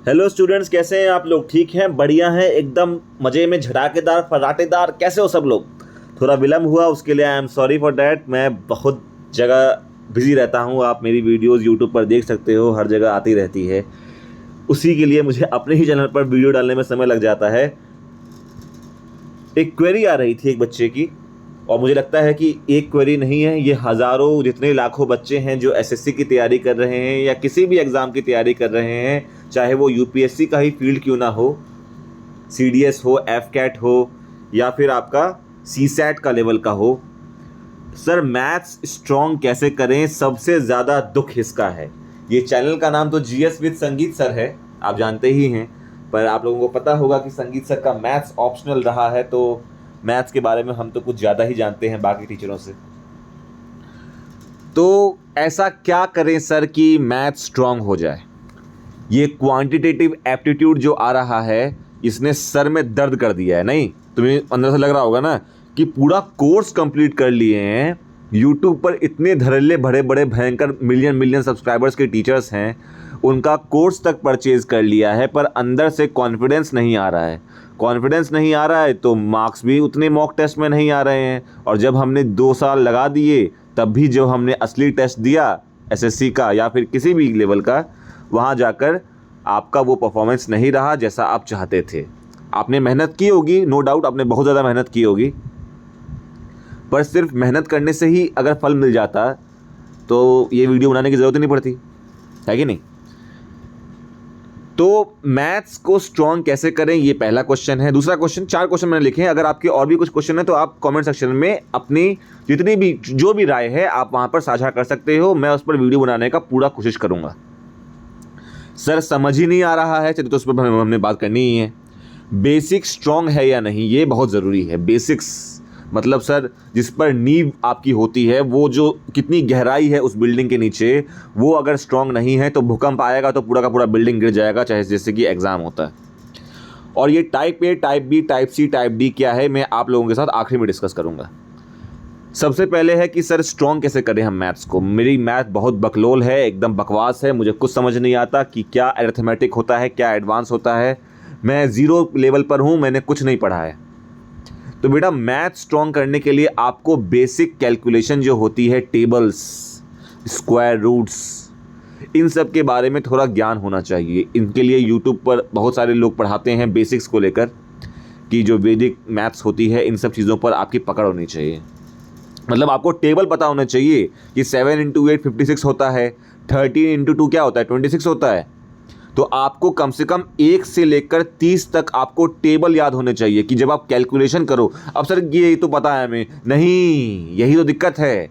Hello students, कैसे हैं आप लोग? ठीक हैं? बढ़िया हैं? एकदम मज़े में, झटाकेदार फराटेदार। कैसे हो सब लोग? थोड़ा विलम्ब हुआ, उसके लिए I am sorry for that. मैं बहुत जगह बिजी रहता हूँ, आप मेरी वीडियोस यूट्यूब पर देख सकते हो, हर जगह आती रहती है। उसी के लिए मुझे अपने ही चैनल पर वीडियो डालने में समय लग जाता है। एक क्वेरी आ रही थी एक बच्चे की, और मुझे लगता है कि एक क्वेरी नहीं है, ये हज़ारों जितने लाखों बच्चे हैं जो एसएससी की तैयारी कर रहे हैं या किसी भी एग्ज़ाम की तैयारी कर रहे हैं, चाहे वो यूपीएससी का ही फील्ड क्यों ना हो, सीडीएस हो, एफ कैट हो, या फिर आपका सी सैट का लेवल का हो। सर, मैथ्स स्ट्रॉन्ग कैसे करें, सबसे ज़्यादा दुख इसका है। ये चैनल का नाम तो जीएस विद संगीत सर है, आप जानते ही हैं, पर आप लोगों को पता होगा कि संगीत सर का मैथ्स ऑप्शनल रहा है, तो मैथ्स के बारे में हम तो कुछ ज़्यादा ही जानते हैं बाकी टीचरों से। तो ऐसा क्या करें सर कि मैथ्स स्ट्रॉन्ग हो जाए? ये क्वांटिटेटिव एप्टीट्यूड जो आ रहा है, इसने सर में दर्द कर दिया है। नहीं, तुम्हें अंदर से लग रहा होगा ना कि पूरा कोर्स कंप्लीट कर लिए हैं, यूट्यूब पर इतने धड़ल्ले बड़े बड़े भयंकर मिलियन मिलियन सब्सक्राइबर्स के टीचर्स हैं, उनका कोर्स तक परचेज कर लिया है, पर अंदर से कॉन्फिडेंस नहीं आ रहा है। कॉन्फिडेंस नहीं आ रहा है तो मार्क्स भी उतने मॉक टेस्ट में नहीं आ रहे हैं, और जब हमने 2 साल लगा दिए, तब भी जब हमने असली टेस्ट दिया एसएससी का या फिर किसी भी लेवल का, वहाँ जाकर आपका वो परफॉर्मेंस नहीं रहा जैसा आप चाहते थे। आपने मेहनत की होगी, नो डाउट आपने बहुत ज़्यादा मेहनत की होगी, पर सिर्फ मेहनत करने से ही अगर फल मिल जाता तो ये वीडियो बनाने की ज़रूरत ही नहीं पड़ती, है कि नहीं? तो मैथ्स को स्ट्रॉन्ग कैसे करें, ये पहला क्वेश्चन है। दूसरा क्वेश्चन, 4 क्वेश्चन मैंने लिखे हैं, अगर आपके और भी कुछ क्वेश्चन है तो आप कमेंट सेक्शन में अपनी जितनी भी जो भी राय है आप वहाँ पर साझा कर सकते हो, मैं उस पर वीडियो बनाने का पूरा कोशिश करूँगा। सर, समझ ही नहीं आ रहा है, चलिए तो उस पर हमने बात करनी ही है। बेसिक स्ट्रॉन्ग है या नहीं, ये बहुत ज़रूरी है। बेसिक्स मतलब सर, जिस पर नींव आपकी होती है, वो जो कितनी गहराई है उस बिल्डिंग के नीचे, वो अगर स्ट्रॉन्ग नहीं है तो भूकंप आएगा तो पूरा का पूरा बिल्डिंग गिर जाएगा, चाहे जैसे कि एग्ज़ाम होता है। और ये type A, type B, type C, type D क्या है, मैं आप लोगों के साथ आखिरी में डिस्कस करूँगा। सबसे पहले है कि सर स्ट्रॉन्ग कैसे करें हम मैथ्स को। मेरी मैथ बहुत बकलोल है, एकदम बकवास है, मुझे कुछ समझ नहीं आता कि क्या अरिथमेटिक होता है, क्या एडवांस होता है। मैं ज़ीरो लेवल पर हूँ, मैंने कुछ नहीं पढ़ा है। तो बेटा, मैथ स्ट्रॉन्ग करने के लिए आपको बेसिक कैलकुलेशन जो होती है, टेबल्स, स्क्वायर रूट्स, इन सब के बारे में थोड़ा ज्ञान होना चाहिए। इनके लिए यूट्यूब पर बहुत सारे लोग पढ़ाते हैं बेसिक्स को लेकर, कि जो वैदिक मैथ्स होती है, इन सब चीज़ों पर आपकी पकड़ होनी चाहिए। मतलब आपको टेबल पता होना चाहिए कि 7 × 8 56 होता है, 13 × 2 क्या होता है, 26 होता है। तो आपको कम से कम 1 से लेकर 30 तक आपको टेबल याद होने चाहिए कि जब आप कैलकुलेशन करो। अब सर ये तो पता है हमें, नहीं, यही तो दिक्कत है।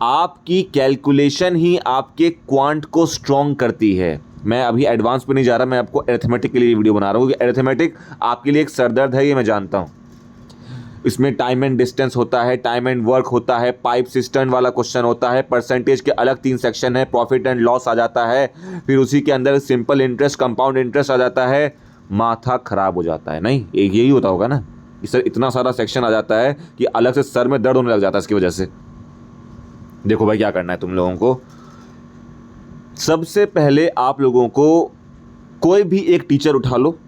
आपकी कैलकुलेशन ही आपके क्वांट को स्ट्रॉन्ग करती है। मैं अभी एडवांस पे नहीं जा रहा, मैं आपको अरिथमेटिक के लिए वीडियो बना रहा हूँ, क्योंकि अरिथमेटिक आपके लिए एक सरदर्द है, ये मैं जानता हूँ। इसमें टाइम एंड डिस्टेंस होता है, टाइम एंड वर्क होता है, पाइप सिस्टम वाला क्वेश्चन होता है, परसेंटेज के अलग 3 सेक्शन है, प्रॉफिट एंड लॉस आ जाता है, फिर उसी के अंदर सिंपल इंटरेस्ट, कंपाउंड इंटरेस्ट आ जाता है। माथा खराब हो जाता है। नहीं, एक यही होता होगा ना, सर इतना सारा सेक्शन आ जाता है कि अलग से सर में दर्द होने लग जाता है इसकी वजह से। देखो भाई, क्या करना है तुम लोगों को। सबसे पहले आप लोगों को कोई भी एक टीचर उठा लो।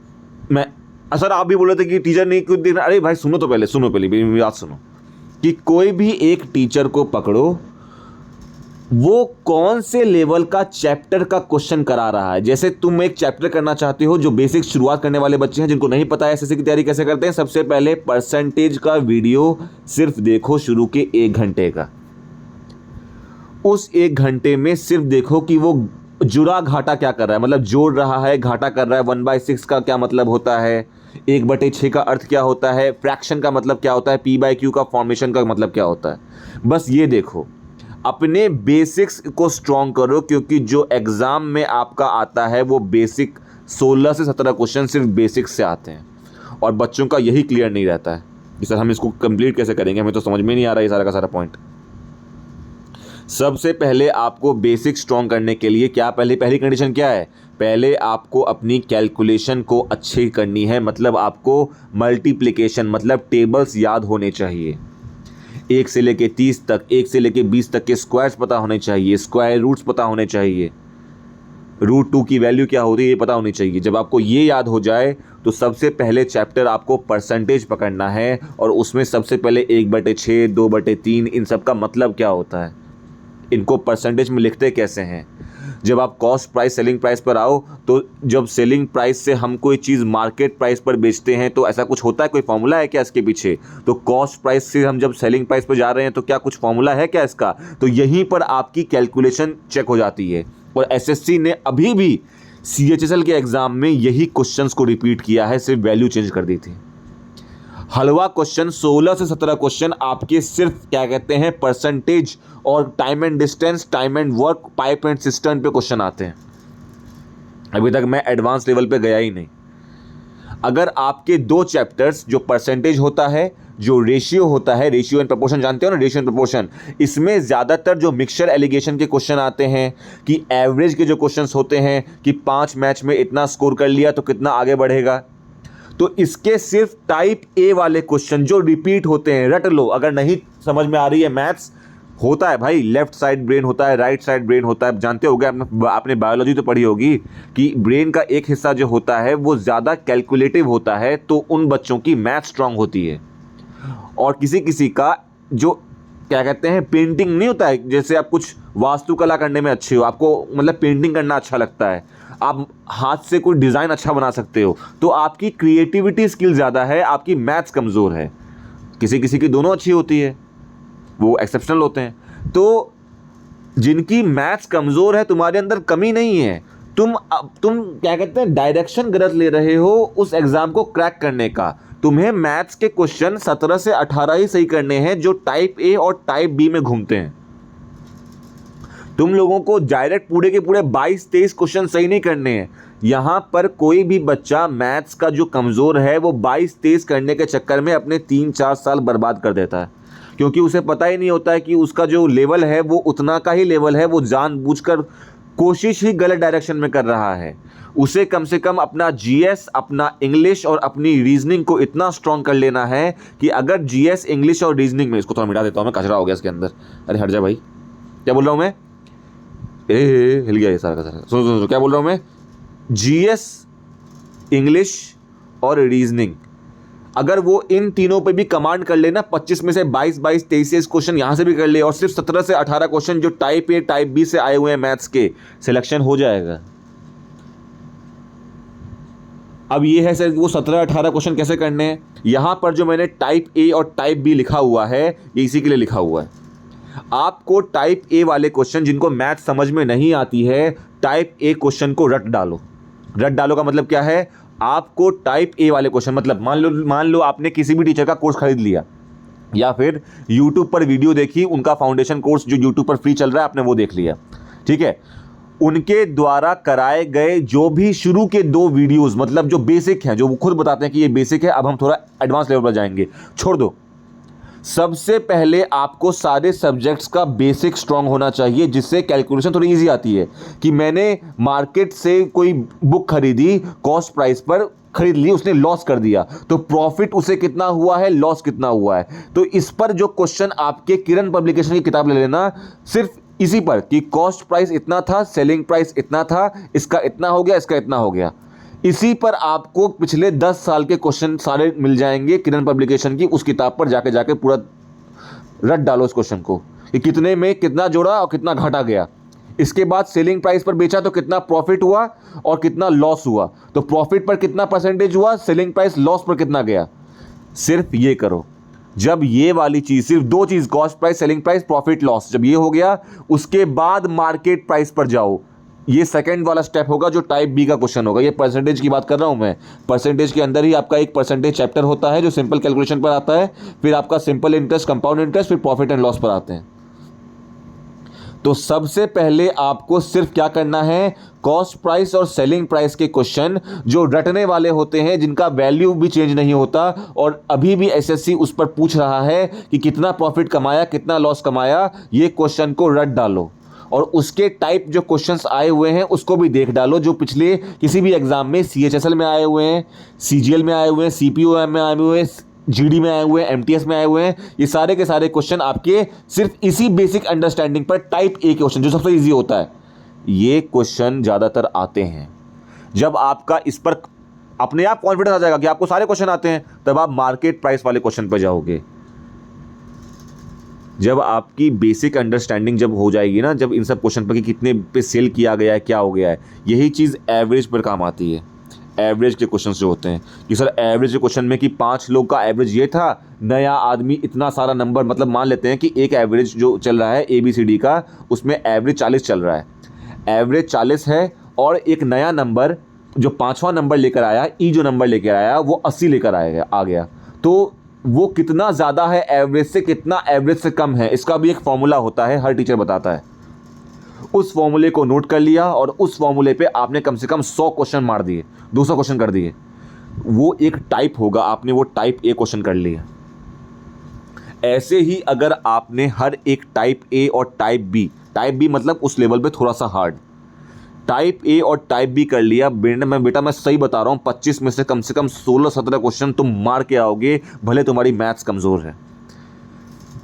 मैं सर, आप भी बोल रहे थे कि टीचर नहीं कुछ देख रहा। अरे भाई सुनो तो पहले, सुनो पहले मेरी बात सुनो, कि कोई भी एक टीचर को पकड़ो, वो कौन से लेवल का चैप्टर का क्वेश्चन करा रहा है। जैसे तुम एक चैप्टर करना चाहते हो, जो बेसिक शुरुआत करने वाले बच्चे हैं, जिनको नहीं पता है एसएससी की तैयारी कैसे करते हैं, सबसे पहले परसेंटेज का वीडियो सिर्फ देखो, शुरू के 1 घंटे का। उस 1 घंटे में सिर्फ देखो कि वो जुड़ा घाटा क्या कर रहा है, मतलब जोड़ रहा है, घाटा कर रहा है। 1/6 का क्या मतलब होता है, 1/6 का अर्थ क्या होता है, फ्रैक्शन का मतलब क्या होता है, P/Q का फॉर्मेशन का मतलब क्या होता है। बस ये देखो, अपने बेसिक्स को स्ट्रॉन्ग करो, क्योंकि जो एग्ज़ाम में आपका आता है वो बेसिक 16 से 17 क्वेश्चन सिर्फ बेसिक्स से आते हैं, और बच्चों का यही क्लियर नहीं रहता है कि सर हम इसको कंप्लीट कैसे करेंगे, हमें तो समझ में नहीं आ रहा है सारा का सारा पॉइंट। सबसे पहले आपको बेसिक स्ट्रॉन्ग करने के लिए क्या, पहली कंडीशन क्या है, पहले आपको अपनी कैलकुलेशन को अच्छी करनी है। मतलब आपको मल्टीप्लिकेशन, मतलब टेबल्स याद होने चाहिए। 1 से लेके 30 तक, 1 से लेके 20 तक के स्क्वायर्स पता होने चाहिए, स्क्वायर रूट्स पता होने चाहिए। रूट 2 की वैल्यू क्या होती है ये पता होनी चाहिए। जब आपको ये याद हो जाए तो सबसे पहले चैप्टर आपको परसेंटेज पकड़ना है, और उसमें सबसे पहले 1/6, 2/3 इन सब का मतलब क्या होता है, इनको परसेंटेज में लिखते कैसे हैं। जब आप कॉस्ट प्राइस सेलिंग प्राइस पर आओ तो जब सेलिंग प्राइस से हम कोई चीज़ मार्केट प्राइस पर बेचते हैं तो ऐसा कुछ होता है, कोई फॉर्मूला है क्या इसके पीछे। तो कॉस्ट प्राइस से हम जब सेलिंग प्राइस पर जा रहे हैं तो क्या कुछ फॉर्मूला है क्या इसका, तो यहीं पर आपकी कैलकुलेशन चेक हो जाती है। और एसएससी ने अभी भी सीएचएसएल के एग्जाम में यही क्वेश्चंस को रिपीट किया है, सिर्फ वैल्यू चेंज कर दी थी। हलवा क्वेश्चन 16 से 17 क्वेश्चन आपके सिर्फ क्या कहते हैं परसेंटेज और time and distance, time and work, pipe and system पे क्वेश्चन आते हैं। अभी तक मैं एडवांस लेवल पे गया ही नहीं। अगर आपके 2 चैप्टर्स जो परसेंटेज होता है, जो रेशियो होता है, रेशियो एंड प्रपोर्शन जानते हो ना, रेशियो एंड प्रपोर्शन, इसमें ज़्यादातर जो मिक्सचर एलिगेशन के क्वेश्चन आते हैं कि एवरेज के जो क्वेश्चंस होते हैं कि 5 मैच में इतना स्कोर कर लिया तो कितना आगे बढ़ेगा, तो इसके सिर्फ टाइप ए वाले क्वेश्चन जो रिपीट होते हैं रट लो। अगर नहीं समझ में आ रही है मैथ्स, होता है भाई, लेफ्ट साइड ब्रेन होता है, राइट साइड ब्रेन होता है, जानते होगे आपने बायोलॉजी तो पढ़ी होगी कि ब्रेन का एक हिस्सा जो होता है वो ज़्यादा कैलकुलेटिव होता है, तो उन बच्चों की मैथ स्ट्रांग होती है। और किसी किसी का जो क्या कहते हैं पेंटिंग नहीं होता है, जैसे आप कुछ वास्तुकला करने में अच्छे हो, आपको मतलब पेंटिंग करना अच्छा लगता है, आप हाथ से कोई डिज़ाइन अच्छा बना सकते हो, तो आपकी क्रिएटिविटी स्किल ज़्यादा है, आपकी मैथ्स कमज़ोर है। किसी किसी की दोनों अच्छी होती है, वो एक्सेप्शनल होते हैं। तो जिनकी मैथ्स कमज़ोर है, तुम्हारे अंदर कमी नहीं है, तुम क्या कहते हैं डायरेक्शन गलत ले रहे हो उस एग्ज़ाम को क्रैक करने का। तुम्हें मैथ्स के क्वेश्चन 17 से 18 ही सही करने हैं जो टाइप ए और टाइप बी में घूमते हैं। तुम लोगों को डायरेक्ट पूरे के पूरे 22-23 क्वेश्चन सही नहीं करने हैं। यहाँ पर कोई भी बच्चा मैथ्स का जो कमज़ोर है वो 22-23 करने के चक्कर में अपने 3-4 साल बर्बाद कर देता है, क्योंकि उसे पता ही नहीं होता है कि उसका जो लेवल है वो उतना का ही लेवल है, वो जानबूझकर कोशिश ही गलत डायरेक्शन में कर रहा है। उसे कम से कम अपना जीएस, अपना इंग्लिश और अपनी रीजनिंग को इतना स्ट्रॉन्ग कर लेना है कि अगर जीएस, इंग्लिश और रीजनिंग में, इसको थोड़ा मिटा देता हूँ मैं, कचरा हो गया इसके अंदर, अरे हट जा भाई, क्या बोल रहा हूँ मैं, हिल गया ये सारा का सारा। सुनो क्या बोल रहा हूँ मैं, जीएस, इंग्लिश और रीजनिंग, अगर वो इन तीनों पे भी कमांड कर लेना, 25 में से 22-23 क्वेश्चन यहाँ से भी कर ले, और सिर्फ 17 से 18 क्वेश्चन जो टाइप ए टाइप बी से आए हुए हैं मैथ्स के, सिलेक्शन हो जाएगा। अब ये है सर वो 17-18 क्वेश्चन कैसे करने हैं। यहाँ पर जो मैंने टाइप ए और टाइप बी लिखा हुआ है, ये इसी के लिए लिखा हुआ है। आपको टाइप ए वाले क्वेश्चन जिनको मैथ समझ में नहीं आती है, टाइप ए क्वेश्चन को रट डालो। रट डालो का मतलब क्या है, आपको टाइप ए वाले क्वेश्चन, मतलब मान लो आपने किसी भी टीचर का कोर्स खरीद लिया या फिर यूट्यूब पर वीडियो देखी, उनका फाउंडेशन कोर्स जो यूट्यूब पर फ्री चल रहा है आपने वो देख लिया, ठीक है। उनके द्वारा कराए गए जो भी शुरू के 2 वीडियोस, मतलब जो बेसिक हैं, जो वो खुद बताते हैं कि ये बेसिक है, अब हम थोड़ा एडवांस लेवल पर जाएंगे, छोड़ दो। सबसे पहले आपको सारे सब्जेक्ट्स का बेसिक स्ट्रांग होना चाहिए, जिससे कैलकुलेशन थोड़ी इजी आती है कि मैंने मार्केट से कोई बुक खरीदी, कॉस्ट प्राइस पर खरीद ली, उसने लॉस कर दिया, तो प्रॉफिट उसे कितना हुआ है, लॉस कितना हुआ है। तो इस पर जो क्वेश्चन आपके किरण पब्लिकेशन की किताब ले लेना, सिर्फ इसी पर कि कॉस्ट प्राइस इतना था, सेलिंग प्राइस इतना था, इसका इतना हो गया, इसका इतना हो गया, इसी पर आपको पिछले 10 साल के क्वेश्चन सारे मिल जाएंगे किरण पब्लिकेशन की उस किताब पर जाके पूरा रट डालो उस क्वेश्चन को कि कितने में कितना जोड़ा और कितना घटा गया। इसके बाद सेलिंग प्राइस पर बेचा तो कितना प्रॉफिट हुआ और कितना लॉस हुआ, तो प्रॉफिट पर कितना परसेंटेज हुआ, सेलिंग प्राइस लॉस पर कितना गया। सिर्फ ये करो। जब ये वाली चीज, सिर्फ 2 चीज, cost price, selling price, profit loss, जब ये हो गया उसके बाद मार्केट प्राइस पर जाओ। ये सेकंड वाला स्टेप होगा जो टाइप बी का क्वेश्चन होगा। ये परसेंटेज की बात कर रहा हूं मैं। परसेंटेज के अंदर ही आपका एक परसेंटेज चैप्टर होता है जो सिंपल कैलकुलेशन पर आता है, फिर आपका सिंपल इंटरेस्ट, कंपाउंड इंटरेस्ट, फिर प्रॉफिट एंड लॉस पर आते हैं। तो सबसे पहले आपको सिर्फ क्या करना है, कॉस्ट प्राइस और सेलिंग प्राइस के क्वेश्चन जो रटने वाले होते हैं, जिनका वैल्यू भी चेंज नहीं होता और अभी भी एसएससी उस पर पूछ रहा है कि कितना प्रॉफिट कमाया, कितना लॉस कमाया, ये क्वेश्चन को रट डालो। और उसके टाइप जो क्वेश्चंस आए हुए हैं उसको भी देख डालो, जो पिछले किसी भी एग्जाम में सीएचएसएल में आए हुए हैं, सीजीएल में आए हुए हैं, सीपीओ में आए हुए हैं, जीडी में आए हुए हैं, एमटीएस में आए हुए हैं। ये सारे के सारे क्वेश्चन आपके सिर्फ इसी बेसिक अंडरस्टैंडिंग पर टाइप ए क्वेश्चन जो सबसे इजी होता है, ये क्वेश्चन ज़्यादातर आते हैं। जब आपका इस पर अपने आप कॉन्फिडेंस आ जाएगा कि आपको सारे क्वेश्चन आते हैं, तब आप मार्केट प्राइस वाले क्वेश्चन पर जाओगे। जब आपकी बेसिक अंडरस्टैंडिंग जब हो जाएगी ना, जब इन सब क्वेश्चन पर कि कितने पे सेल किया गया है, क्या हो गया है, यही चीज़ एवरेज पर काम आती है। एवरेज के क्वेश्चन जो होते हैं कि सर एवरेज के क्वेश्चन में कि 5 लोग का एवरेज ये था, नया आदमी इतना सारा नंबर, मतलब मान लेते हैं कि एक एवरेज जो चल रहा है ABCD का, उसमें एवरेज 40 चल रहा है, एवरेज 40 है, और एक नया नंबर जो 5वां नंबर लेकर आया, ई जो नंबर लेकर आया वो 80 लेकर आ गया, तो वो कितना ज़्यादा है एवरेज से, कितना एवरेज से कम है, इसका भी एक फॉर्मूला होता है, हर टीचर बताता है। उस फॉर्मूले को नोट कर लिया और उस फॉर्मूले पे आपने कम से कम 100 क्वेश्चन मार दिए, 200 क्वेश्चन कर दिए, वो एक टाइप होगा, आपने वो टाइप A क्वेश्चन कर लिया। ऐसे ही अगर आपने हर एक टाइप A और टाइप B मतलब उस लेवल पे थोड़ा सा हार्ड, टाइप A और टाइप B कर लिया, बेटा मैं सही बता रहा हूँ, 25 में से कम 16-17 क्वेश्चन तुम मार के आओगे, भले तुम्हारी मैथ्स कमज़ोर है।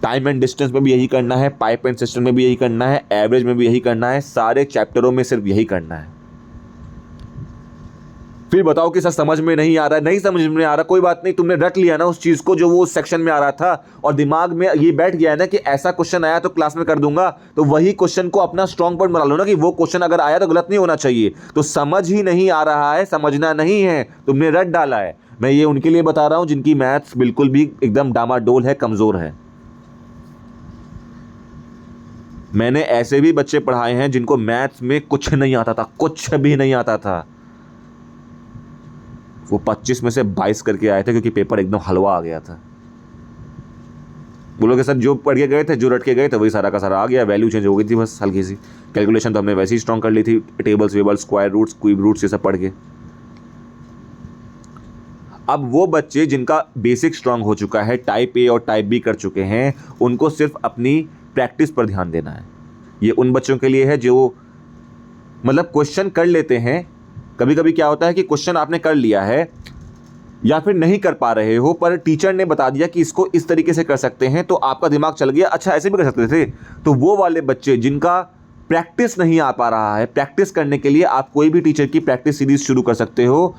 टाइम एंड डिस्टेंस में भी यही करना है, पाइप एंड सिस्टम में भी यही करना है, एवरेज में भी यही करना है, सारे चैप्टरों में सिर्फ यही करना है। फिर बताओ कि सर समझ में नहीं आ रहा है, नहीं समझ में आ रहा, कोई बात नहीं, तुमने रट लिया ना उस चीज़ को जो वो सेक्शन में आ रहा था, और दिमाग में ये बैठ गया है ना कि ऐसा क्वेश्चन आया तो क्लास में कर दूंगा, तो वही क्वेश्चन को अपना स्ट्रॉन्ग पॉइंट बना लो ना कि वो क्वेश्चन अगर आया तो गलत नहीं होना चाहिए। तो समझ ही नहीं आ रहा है, समझना नहीं है, तुमने रट डाला है। मैं ये उनके लिए बता रहा हूं जिनकी मैथ्स बिल्कुल भी एकदम डामाडोल है, कमज़ोर है। मैंने ऐसे भी बच्चे पढ़ाए हैं जिनको मैथ्स में कुछ नहीं आता था, कुछ भी नहीं आता था, वो 25 में से 22 करके आए थे क्योंकि पेपर एकदम हलवा आ गया था। बोलोगे सर जो पढ़ के गए थे, जो रट के गए थे, वही सारा का सारा आ गया, वैल्यू चेंज हो गई थी बस हल्की सी, कैलकुलेशन तो हमने वैसे ही स्ट्रॉन्ग कर ली थी, टेबल्स वेबल्स स्क्वायर रूट्स क्यूब रूट्स ये सब पढ़ के। अब वो बच्चे जिनका बेसिक स्ट्रॉन्ग हो चुका है, टाइप A और टाइप B कर चुके हैं, उनको सिर्फ अपनी प्रैक्टिस पर ध्यान देना है। ये उन बच्चों के लिए है जो मतलब क्वेश्चन कर लेते हैं। कभी कभी क्या होता है कि क्वेश्चन आपने कर लिया है या फिर नहीं कर पा रहे हो, पर टीचर ने बता दिया कि इसको इस तरीके से कर सकते हैं, तो आपका दिमाग चल गया, अच्छा ऐसे भी कर सकते थे। तो वो वाले बच्चे जिनका प्रैक्टिस नहीं आ पा रहा है, प्रैक्टिस करने के लिए आप कोई भी टीचर की प्रैक्टिस सीरीज शुरू कर सकते हो।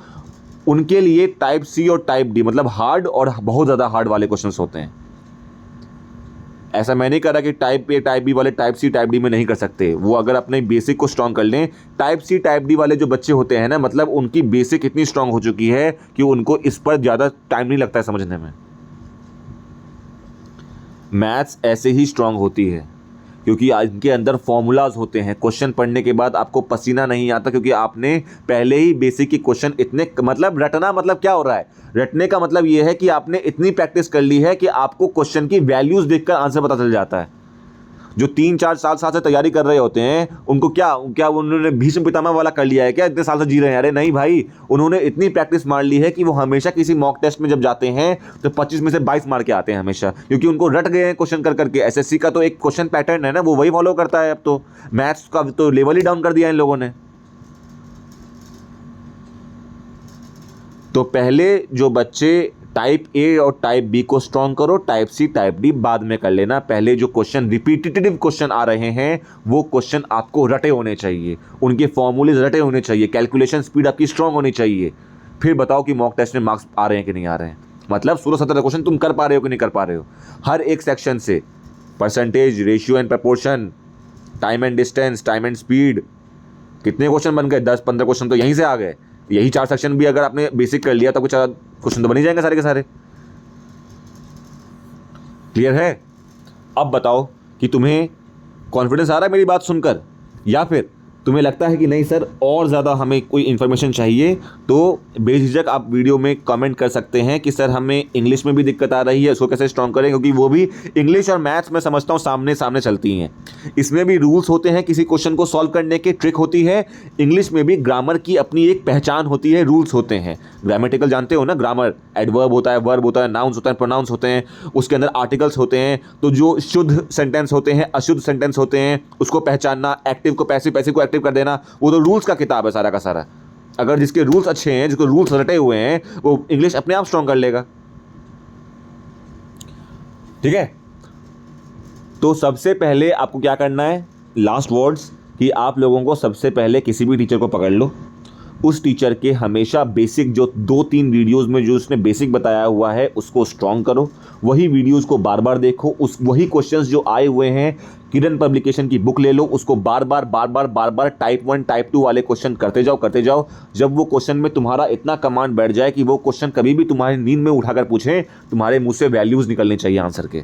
उनके लिए टाइप C और टाइप D मतलब हार्ड और बहुत ज़्यादा हार्ड वाले क्वेश्चंस होते हैं। ऐसा मैं नहीं कर रहा कि टाइप A टाइप B वाले टाइप C टाइप D में नहीं कर सकते, वो अगर अपने बेसिक को स्ट्रॉन्ग कर लें। टाइप C टाइप D वाले जो बच्चे होते हैं ना, मतलब उनकी बेसिक इतनी स्ट्रॉन्ग हो चुकी है कि उनको इस पर ज़्यादा टाइम नहीं लगता है समझने में। मैथ्स ऐसे ही स्ट्रॉन्ग होती है क्योंकि इनके अंदर फॉर्मूलाज होते हैं। क्वेश्चन पढ़ने के बाद आपको पसीना नहीं आता क्योंकि आपने पहले ही बेसिक के क्वेश्चन इतने, मतलब रटना मतलब क्या हो रहा है, रटने का मतलब ये है कि आपने इतनी प्रैक्टिस कर ली है कि आपको क्वेश्चन की वैल्यूज देखकर आंसर पता चल जाता है। जो 3-4 साल से तैयारी कर रहे होते हैं उनको क्या उन्होंने भीष्म पितामह वाला कर लिया है क्या, इतने साल से जी रहे हैं? अरे नहीं भाई, उन्होंने इतनी प्रैक्टिस मार ली है कि वो हमेशा किसी मॉक टेस्ट में जब जाते हैं तो 25 में से 22 मार के आते हैं हमेशा, क्योंकि उनको रट गए हैं क्वेश्चन कर करके। SSC का तो एक क्वेश्चन पैटर्न है ना, वो वही फॉलो करता है। अब तो मैथ्स का तो लेवल ही डाउन कर दिया इन लोगों ने। तो पहले जो बच्चे टाइप A और टाइप B को स्ट्रॉन्ग करो, टाइप C टाइप D बाद में कर लेना। पहले जो क्वेश्चन रिपीटेटिव क्वेश्चन आ रहे हैं वो क्वेश्चन आपको रटे होने चाहिए, उनके फॉर्मूले रटे होने चाहिए, कैलकुलेशन स्पीड आपकी स्ट्रॉन्ग होनी चाहिए। फिर बताओ कि मॉक टेस्ट में मार्क्स आ रहे हैं कि नहीं आ रहे हैं, मतलब 16-17 क्वेश्चन तुम कर पा रहे हो कि नहीं कर पा रहे हो। हर एक सेक्शन से percentage, ratio and proportion, time and distance, time and speed, कितने क्वेश्चन बन गए? 10-15 क्वेश्चन तो यहीं से आ गए। यही 4 सेक्शन भी अगर आपने बेसिक कर लिया तो कुछ क्वेश्चन तो बन ही जाएंगे सारे के सारे। क्लियर है? अब बताओ कि तुम्हें कॉन्फिडेंस आ रहा है मेरी बात सुनकर, या फिर तुम्हें लगता है कि नहीं सर और ज़्यादा हमें कोई इन्फॉर्मेशन चाहिए? तो बेझिझक आप वीडियो में कमेंट कर सकते हैं कि सर हमें इंग्लिश में भी दिक्कत आ रही है, उसको कैसे स्ट्रॉन्ग करें, क्योंकि वो भी इंग्लिश और मैथ्स में समझता हूँ सामने सामने चलती हैं। इसमें भी रूल्स होते हैं, किसी क्वेश्चन को सॉल्व करने की ट्रिक होती है। इंग्लिश में भी ग्रामर की अपनी एक पहचान होती है, रूल्स होते हैं। ग्रामेटिकल जानते हो ना, ग्रामर, एडवर्ब होता है, वर्ब होता है, नाउन्स होता है, प्रोनाउंस होते हैं, उसके अंदर आर्टिकल्स होते हैं। तो जो शुद्ध सेंटेंस होते हैं, अशुद्ध सेंटेंस होते हैं, उसको पहचानना, एक्टिव को पैसिव, पैसिव को एक्टिव कर देना, वो तो रूल्स का किताब है सारा का सारा। अगर जिसके रूल्स अच्छे हैं, जिसको रूल्स रटे हुए हैं, वो इंग्लिश अपने आप स्ट्रॉन्ग कर लेगा। ठीक है? तो सबसे पहले आपको क्या करना है, लास्ट वर्ड्स, कि आप लोगों को सबसे पहले किसी भी टीचर को पकड़ लो, उस टीचर के हमेशा बेसिक जो 2-3 वीडियोस में जो उसने बेसिक बताया हुआ है उसको स्ट्रॉन्ग करो, वही वीडियोस को बार बार देखो, वही क्वेश्चंस जो आए हुए हैं किरण पब्लिकेशन की बुक ले लो, उसको बार बार टाइप 1 टाइप 2 वाले क्वेश्चन करते जाओ। जब वो क्वेश्चन में तुम्हारा इतना कमांड बैठ जाए कि वो क्वेश्चन कभी भी तुम्हारी नींद में उठाकर पूछें, तुम्हारे मुंह से वैल्यूज निकलने चाहिए आंसर के।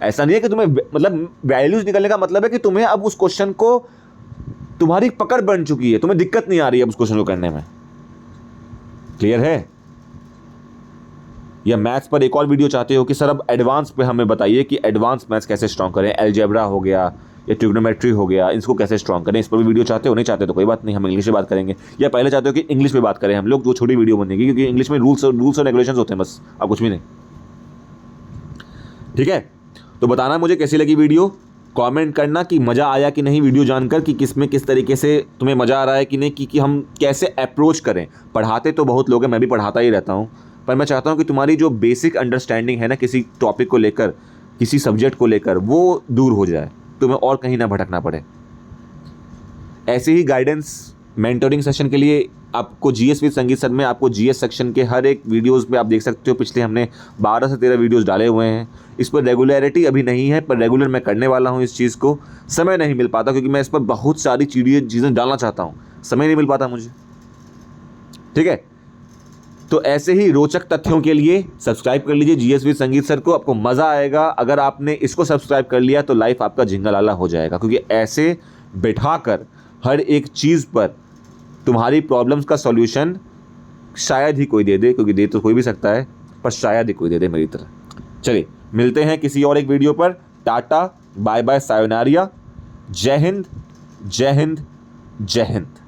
ऐसा नहीं है कि तुम्हें मतलब वैल्यूज निकलने का मतलब है कि तुम्हें अब उस क्वेश्चन को तुम्हारी पकड़ बन चुकी है, तुम्हें दिक्कत नहीं आ रही है अब उस क्वेश्चन को करने में। क्लियर है? या मैथ्स पर एक और वीडियो चाहते हो कि सर अब एडवांस पे हमें बताइए कि एडवांस मैथ्स कैसे स्ट्रॉन्ग करें, अलजेब्रा हो गया या ट्रिग्नोमेट्री हो गया, इसको कैसे स्ट्रॉन्ग करें, इस पर भी वीडियो चाहते हो? नहीं चाहते तो कोई बात नहीं, हम इंग्लिश में बात करेंगे। या पहले चाहते हो कि इंग्लिश में बात करें हम लोग, जो छोटी वीडियो बनेगी, क्योंकि इंग्लिश में रूल्स और रेगुलेशंस होते हैं बस, अब कुछ भी नहीं। ठीक है, तो बताना मुझे कैसी लगी वीडियो, कमेंट करना कि मज़ा आया कि नहीं वीडियो जानकर, कि किस में किस तरीके से तुम्हें मज़ा आ रहा है कि नहीं, कि हम कैसे अप्रोच करें। पढ़ाते तो बहुत लोग हैं, मैं भी पढ़ाता ही रहता हूँ, पर मैं चाहता हूँ कि तुम्हारी जो बेसिक अंडरस्टैंडिंग है ना किसी टॉपिक को लेकर, किसी सब्जेक्ट को लेकर, वो दूर हो जाए, तुम्हें और कहीं ना भटकना पड़े। ऐसे ही गाइडेंस मेंटोरिंग सेशन के लिए आपको जीएस विद संगीत सर में आपको जीएस सेक्शन के हर एक वीडियोस पे आप देख सकते हो, पिछले हमने 12 से 13 वीडियोस डाले हुए हैं। इस पर रेगुलरिटी अभी नहीं है, पर रेगुलर मैं करने वाला हूँ इस चीज़ को। समय नहीं मिल पाता क्योंकि मैं इस पर बहुत सारी चीज़ें डालना चाहता हूँ, समय नहीं मिल पाता मुझे। ठीक है, तो ऐसे ही रोचक तथ्यों के लिए सब्सक्राइब कर लीजिए जीएस विद संगीत सर को, आपको मज़ा आएगा। अगर आपने इसको सब्सक्राइब कर लिया तो लाइफ आपका झिंगालाला हो जाएगा, क्योंकि ऐसे बैठाकर हर एक चीज़ पर तुम्हारी प्रॉब्लम्स का सॉल्यूशन शायद ही कोई दे दे, क्योंकि दे तो कोई भी सकता है, पर शायद ही कोई दे दे मेरी तरह। चलिए मिलते हैं किसी और एक वीडियो पर। टाटा, बाय बाय, सायोनारिया, जय हिंद, जय हिंद, जय हिंद।